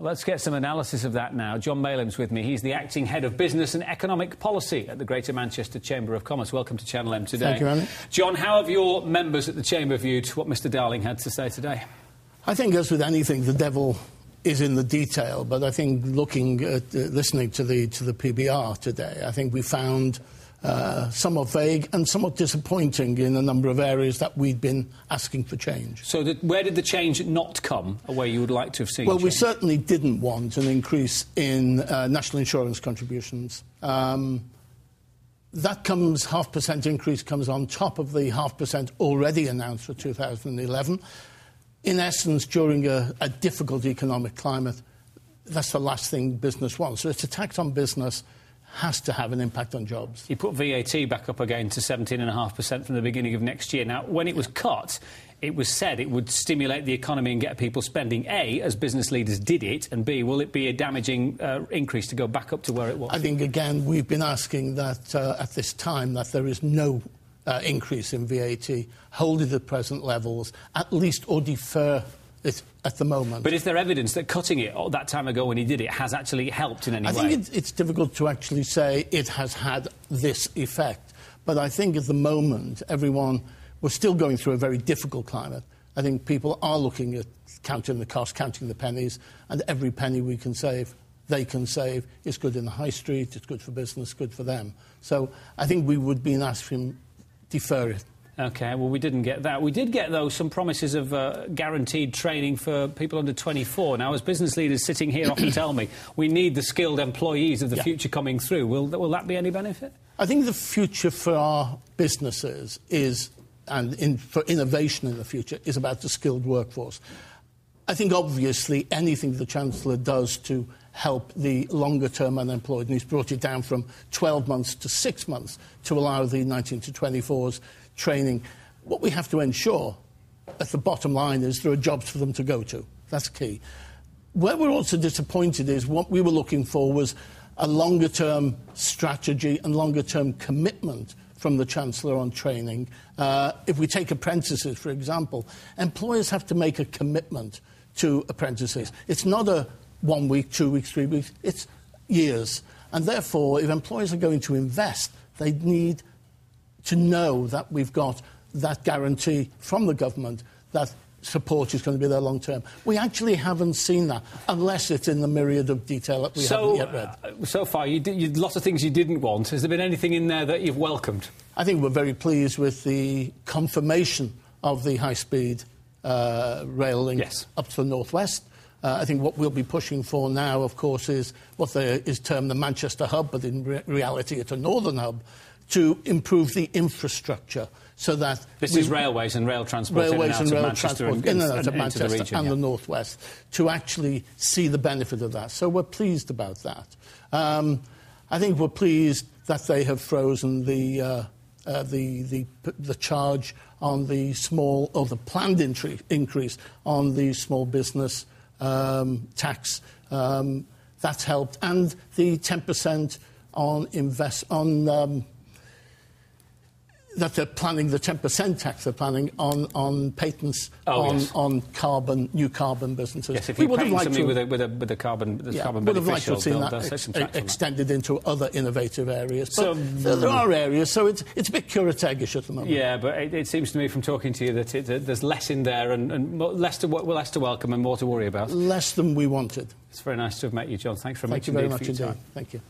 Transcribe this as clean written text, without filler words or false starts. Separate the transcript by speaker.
Speaker 1: Let's get some analysis of that now. John Malam's with me. He's the Acting Head of Business and Economic Policy at the Greater Manchester Chamber of Commerce. Welcome to Channel M today.
Speaker 2: Thank you, Andy.
Speaker 1: John, how have your members at the Chamber viewed what Mr Darling had to say today?
Speaker 2: I think, as with anything, the devil is in the detail. But I think listening to the PBR today, I think we found somewhat vague and somewhat disappointing in a number of areas that we'd been asking for change.
Speaker 1: So where did the change not come, where you would like to have seen
Speaker 2: Well,
Speaker 1: change?
Speaker 2: we certainly didn't want an increase in national insurance contributions. That comes, 0.5% increase comes on top of the 0.5% already announced for 2011. In essence, during a difficult economic climate, that's the last thing business wants. So it's a tax on business has to have an impact on jobs.
Speaker 1: You put VAT back up again to 17.5% from the beginning of next year. Now, when it was cut, it was said it would stimulate the economy and get people spending. A, as business leaders did it, and B, will it be a damaging increase to go back up to where it was? I
Speaker 2: think, again, we've been asking that at this time that there is no increase in VAT, hold it at present levels, at least, or defer it at the moment.
Speaker 1: But is there evidence that cutting it that time ago when he did it has actually helped in any way?
Speaker 2: I think it's difficult to actually say it has had this effect. But I think at the moment, we're still going through a very difficult climate. I think people are looking at counting the cost, counting the pennies, and every penny they can save, is good in the high street, it's good for business, good for them. So I think we would be asking defer it.
Speaker 1: OK, well, we didn't get that. We did get, though, some promises of guaranteed training for people under 24. Now, as business leaders sitting here often tell me, we need the skilled employees of the future coming through. Will that be any benefit?
Speaker 2: I think the future for our businesses for innovation in the future is about the skilled workforce. I think, obviously, anything the Chancellor does to help the longer-term unemployed, and he's brought it down from 12 months to 6 months to allow the 19 to 24s training. What we have to ensure at the bottom line is there are jobs for them to go to. That's key. Where we're also disappointed is what we were looking for was a longer-term strategy and longer-term commitment from the Chancellor on training. If we take apprentices, for example, employers have to make a commitment to apprentices. It's not a 1 week, 2 weeks, 3 weeks. It's years. And therefore, if employers are going to invest, they need to know that we've got that guarantee from the government that support is going to be there long term. We actually haven't seen that, unless it's in the myriad of detail that we haven't yet read.
Speaker 1: So far, lots of things you didn't want. Has there been anything in there that you've welcomed?
Speaker 2: I think we're very pleased with the confirmation of the high-speed rail link up to the northwest. I think what we'll be pushing for now, of course, is what is termed the Manchester hub, but in reality it's a northern hub, to improve the infrastructure so that...
Speaker 1: This is railways and rail transport in and out of Manchester and the region,
Speaker 2: and the northwest, to actually see the benefit of that. So we're pleased about that. I think we're pleased that they have frozen the charge on the small, or the planned increase on the small business tax. That's helped. And the 10% that they're planning, the 10% tax they're planning on patents on new carbon businesses.
Speaker 1: Yes, if you patent something with a carbon beneficial,
Speaker 2: would have liked to have seen that extended into other innovative areas. But there are areas, so it's a bit curategish at the moment.
Speaker 1: Yeah, but it seems to me from talking to you that there's less in there and less to welcome and more to worry about.
Speaker 2: Less than we wanted.
Speaker 1: It's very nice to have met you, John. Thanks very much.
Speaker 2: Thank you very much indeed. Thank you.